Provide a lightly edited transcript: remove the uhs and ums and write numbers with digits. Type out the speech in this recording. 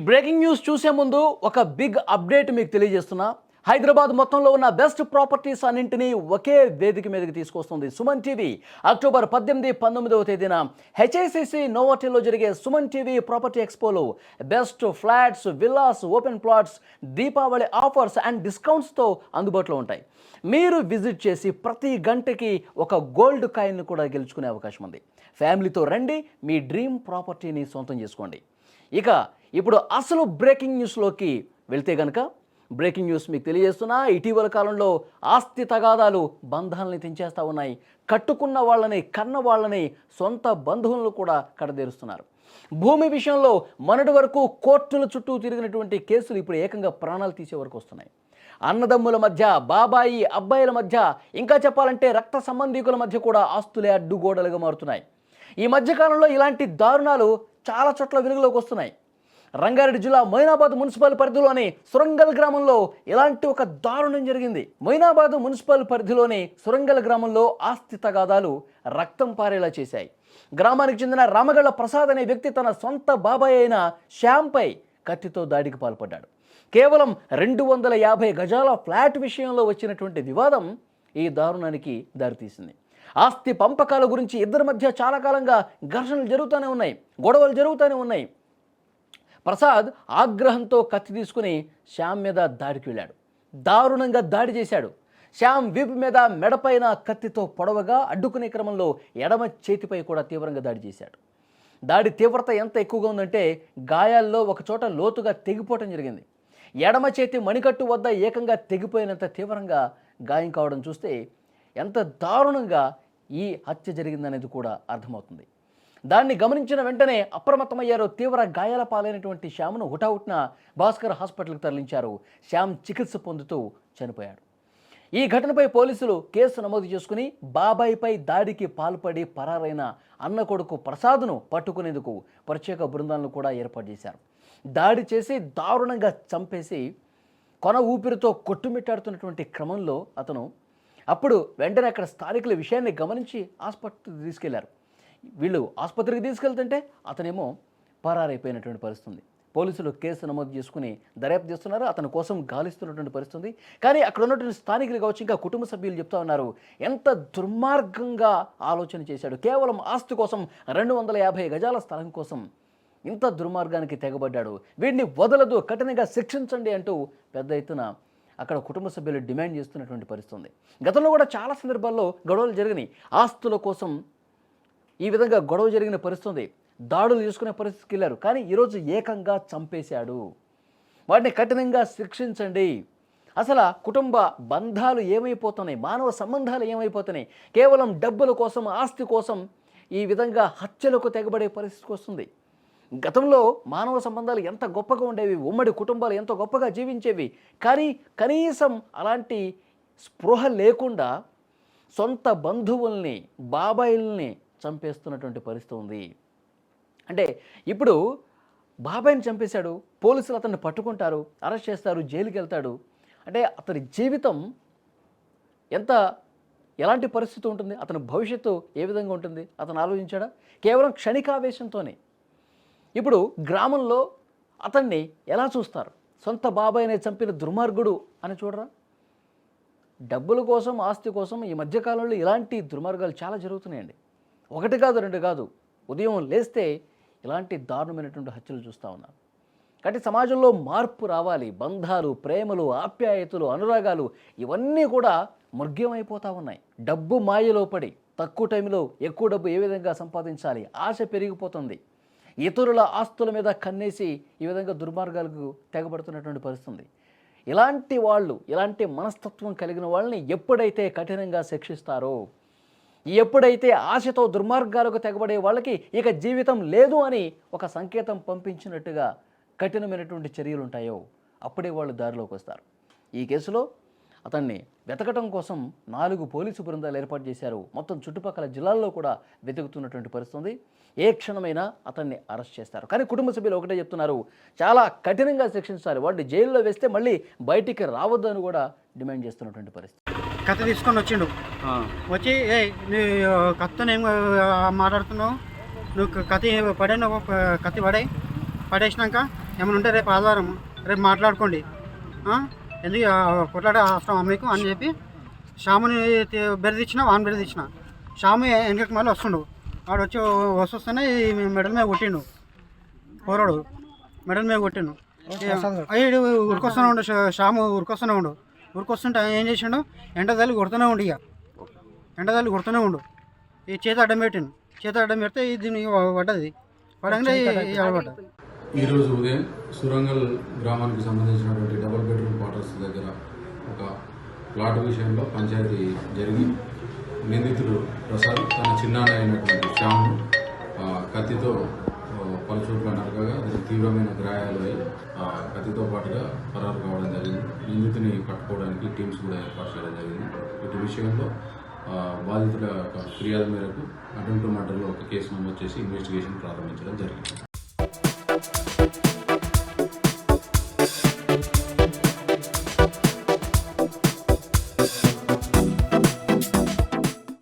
Breaking news చూసే ముందు ఒక బిగ్ అప్డేట్ మీకు తెలియజేస్తున్నా. హైదరాబాద్ మొత్తంలో ఉన్న బెస్ట్ ప్రాపర్టీస్ అన్నింటినీ ఒకే వేదిక మీదకి తీసుకొస్తుంది సుమన్ టీవీ. అక్టోబర్ 18, 19వ తేదీన హెచ్ఐసిసి నోవాటెల్లో జరిగే సుమన్ టీవీ ప్రాపర్టీ ఎక్స్పోలో best flats, villas, open plots, Deepavali offers and డిస్కౌంట్స్తో అందుబాటులో ఉంటాయి. మీరు విజిట్ చేసి ప్రతి గంటకి ఒక గోల్డ్ కాయిన్ కూడా గెలుచుకునే అవకాశం ఉంది. ఫ్యామిలీతో రండి, మీ డ్రీమ్ ప్రాపర్టీని సొంతం చేసుకోండి. ఇక ఇప్పుడు అసలు బ్రేకింగ్ న్యూస్లోకి వెళ్తే గనక బ్రేకింగ్ న్యూస్ మీకు తెలియజేస్తున్నా. ఇటీవల కాలంలో ఆస్తి తగాదాలు బంధాలని తెంచేస్తూ ఉన్నాయి. కట్టుకున్న వాళ్ళని, కన్న వాళ్ళని, సొంత బంధువులను కూడా కడదేరుస్తున్నారు. భూమి విషయంలో మొన్నటి వరకు కోర్టుల చుట్టూ తిరిగినటువంటి కేసులు ఇప్పుడు ఏకంగా ప్రాణాలు తీసే వరకు వస్తున్నాయి. అన్నదమ్ముల మధ్య, బాబాయి అబ్బాయిల మధ్య, ఇంకా చెప్పాలంటే రక్త సంబంధీకుల మధ్య కూడా ఆస్తులే అడ్డుగోడలుగా మారుతున్నాయి. ఈ మధ్యకాలంలో ఇలాంటి దారుణాలు చాలా చోట్ల వెలుగులోకి వస్తున్నాయి. రంగారెడ్డి జిల్లా మొయినాబాద్ మున్సిపల్ పరిధిలోని సురంగల్ గ్రామంలో ఇలాంటి ఒక దారుణం జరిగింది. మొయినాబాద్ మున్సిపల్ పరిధిలోని సురంగల్ గ్రామంలో ఆస్తి తగాదాలు రక్తం పారేలా చేశాయి. గ్రామానికి చెందిన రామగళ్ళ ప్రసాద్ అనే వ్యక్తి తన సొంత బాబాయ్ అయిన శ్యాంపై కత్తితో దాడికి పాల్పడ్డాడు. కేవలం 250 గజాల ఫ్లాట్ విషయంలో వచ్చినటువంటి వివాదం ఈ దారుణానికి దారితీసింది. ఆస్తి పంపకాల గురించి ఇద్దరి మధ్య చాలా కాలంగా ఘర్షణలు జరుగుతూనే ఉన్నాయి, గొడవలు జరుగుతూనే ఉన్నాయి. ప్రసాద్ ఆగ్రహంతో కత్తి తీసుకుని శ్యామ్ మీద దాడికి వెళ్ళాడు. దారుణంగా దాడి చేశాడు. శ్యామ్ వీపు మీద, మెడపైన కత్తితో పొడవగా అడ్డుకునే క్రమంలో ఎడమ చేతిపై కూడా తీవ్రంగా దాడి చేశాడు. దాడి తీవ్రత ఎంత ఎక్కువగా ఉందంటే గాయాల్లో ఒకచోట లోతుగా తెగిపోవటం జరిగింది. ఎడమ చేతి మణికట్టు వద్ద ఏకంగా తెగిపోయినంత తీవ్రంగా గాయం కావడం చూస్తే ఎంత దారుణంగా ఈ హత్య జరిగిందనేది కూడా అర్థమవుతుంది. దాన్ని గమనించిన వెంటనే అప్రమత్తమయ్యారు. తీవ్ర గాయాల పాలైనటువంటి శ్యామ్ను హుటాహుటిన భాస్కర్ హాస్పిటల్కి తరలించారు. శ్యామ్ చికిత్స పొందుతూ చనిపోయాడు. ఈ ఘటనపై పోలీసులు కేసు నమోదు చేసుకుని బాబాయిపై దాడికి పాల్పడి పరారైన అన్న కొడుకు ప్రసాద్ను పట్టుకునేందుకు ప్రత్యేక బృందాలను కూడా ఏర్పాటు చేశారు. దాడి చేసి దారుణంగా చంపేసి కొన ఊపిరితో కొట్టుమిట్టాడుతున్నటువంటి క్రమంలో అప్పుడు వెంటనే అక్కడ స్థానికుల విషయాన్ని గమనించి ఆసుపత్రికి తీసుకెళ్లారు. వీళ్ళు ఆసుపత్రికి తీసుకెళ్తుంటే అతనేమో పరారైపోయినటువంటి పరిస్థితి. పోలీసులు కేసు నమోదు చేసుకుని దర్యాప్తు చేస్తున్నారు. అతని కోసం గాలిస్తున్నటువంటి పరిస్థితి. కానీ అక్కడ ఉన్నటువంటి స్థానికులు కావచ్చు, ఇంకా కుటుంబ సభ్యులు చెప్తా ఉన్నారు, ఎంత దుర్మార్గంగా ఆలోచన చేశాడు. కేవలం ఆస్తి కోసం, 250 గజాల స్థలం కోసం ఇంత దుర్మార్గానికి తెగబడ్డాడు. వీడిని వదలదు, కఠినంగా శిక్షించండి అంటూ పెద్ద ఎత్తున అక్కడ కుటుంబ సభ్యులు డిమాండ్ చేస్తున్నటువంటి పరిస్థితి. గతంలో కూడా చాలా సందర్భాల్లో గొడవలు జరిగినాయి. ఆస్తుల కోసం ఈ విధంగా గొడవ జరిగిన పరిస్థితి, దాడులు చేసుకునే పరిస్థితికి వెళ్ళారు. కానీ ఈరోజు ఏకంగా చంపేశాడు. వాటిని కఠినంగా శిక్షించండి. అసలు కుటుంబ బంధాలు ఏమైపోతున్నాయి, మానవ సంబంధాలు ఏమైపోతున్నాయి? కేవలం డబ్బుల కోసం, ఆస్తి కోసం ఈ విధంగా హత్యలకు తెగబడే పరిస్థితికి వస్తుంది. గతంలో మానవ సంబంధాలు ఎంత గొప్పగా ఉండేవి, ఉమ్మడి కుటుంబాలు ఎంత గొప్పగా జీవించేవి. కానీ కనీసం అలాంటి స్పృహ లేకుండా సొంత బంధువుల్ని, బాబాయిల్ని చంపేస్తున్నటువంటి పరిస్థితి ఉంది. అంటే ఇప్పుడు బాబాయిని చంపేశాడు, పోలీసులు అతన్ని పట్టుకుంటారు, అరెస్ట్ చేస్తారు, జైలుకి వెళ్తాడు. అంటే అతని జీవితం ఎలాంటి పరిస్థితి ఉంటుంది, అతని భవిష్యత్తు ఏ విధంగా ఉంటుంది అతను ఆలోచించాడా? కేవలం క్షణికావేశంతోనే. ఇప్పుడు గ్రామంలో అతన్ని ఎలా చూస్తారు? సొంత బాబాయిని చంపిన దుర్మార్గుడు అని చూడరా? డబ్బుల కోసం, ఆస్తి కోసం ఈ మధ్యకాలంలో ఇలాంటి దుర్మార్గాలు చాలా జరుగుతున్నాయండి. 1 కాదు, 2 కాదు. ఉదయం లేస్తే ఇలాంటి దారుణమైనటువంటి హత్యలు చూస్తూ ఉన్నాం. కాబట్టి సమాజంలో మార్పు రావాలి. బంధాలు, ప్రేమలు, ఆప్యాయతలు, అనురాగాలు ఇవన్నీ కూడా మృగ్యమైపోతూ ఉన్నాయి. డబ్బు మాయలో పడి తక్కువ టైంలో ఎక్కువ డబ్బు ఏ విధంగా సంపాదించాలి, ఆశ పెరిగిపోతుంది. ఇతరుల ఆస్తుల మీద కన్నేసి ఈ విధంగా దుర్మార్గాలకు తెగబడుతున్నటువంటి పరిస్థితి. ఇలాంటి మనస్తత్వం కలిగిన వాళ్ళని ఎప్పుడైతే కఠినంగా శిక్షిస్తారో, ఎప్పుడైతే ఆశతో దుర్మార్గాలకు తెగబడే వాళ్ళకి ఇక జీవితం లేదు అని ఒక సంకేతం పంపించినట్టుగా కఠినమైనటువంటి చర్యలు ఉంటాయో అప్పుడే వాళ్ళు దారిలోకి వస్తారు. ఈ కేసులో అతన్ని వెతకటం కోసం 4 పోలీసు బృందాలు ఏర్పాటు చేశారు. మొత్తం చుట్టుపక్కల జిల్లాల్లో కూడా వెతుకుతున్నటువంటి పరిస్థితి. ఏ క్షణమైనా అతన్ని అరెస్ట్ చేస్తారు. కానీ కుటుంబ సభ్యులు ఒకటే చెప్తున్నారు, చాలా కఠినంగా శిక్షించాలి, వాడిని జైల్లో వేస్తే మళ్ళీ బయటికి రావద్దు అని కూడా డిమాండ్ చేస్తున్నటువంటి పరిస్థితి. కత్తి తీసుకొని వచ్చిండు. వచ్చి నీ కత్తితో ఏం మాట్లాడుతున్నావు, నువ్వు కత్తి పడేసినావు, కత్తి పడేసినాక ఏమైనా ఉంటే రేపు ఆదివారం రేపు మాట్లాడుకోండి, ఎందుకు కొట్లాడే అవసరం మీకు అని చెప్పి శ్యాముని బెదిరించిన వాన్ బెదిరించిన. శ్యాము వెనకకి మళ్ళీ వస్తుండు. వాడు వస్తూనే మెడల మీద కొట్టిండు, పోరాడు మెడల మీద కొట్టిండు. అయ్యి ఉరికొస్తూనే ఉండు, శ్యాము ఉరికొస్తూనే ఉండు. ఉరికొస్తుంటే ఏం చేసిండు, ఎండదల్లి కొడుతూనే ఉండు. ఇక ఎండదల్లి కొడుతూనే ఉండు. ఈ చేతి అడ్డం పెట్టిండు. చేతి అడ్డం పెడితే దీన్ని పడ్డది. పడంగానే పడ్డది. ఈరోజు ఉదయం సురంగల్ గ్రామానికి సంబంధించినటువంటి డబుల్ బెడ్రూమ్ క్వార్టర్స్ దగ్గర ఒక ప్లాట్ విషయంలో పంచాయతీ జరిగి నిందితుడు ప్రసాద్ తన చిన్నాన్న అయినటువంటి శ్యాము కత్తితో పలుచోట్ల నరకగా తీవ్రమైన గాయాలు అయి కత్తితో పాటుగా పరారు కావడం జరిగింది. నిందితుని పట్టుకోవడానికి టీమ్స్ కూడా ఏర్పాటు చేయడం జరిగింది. ఇటు విషయంలో బాధితుల ఫిర్యాదు మేరకు అటెంప్ట్ మర్డర్లో ఒక కేసు నమోదు చేసి ఇన్వెస్టిగేషన్ ప్రారంభించడం జరిగింది.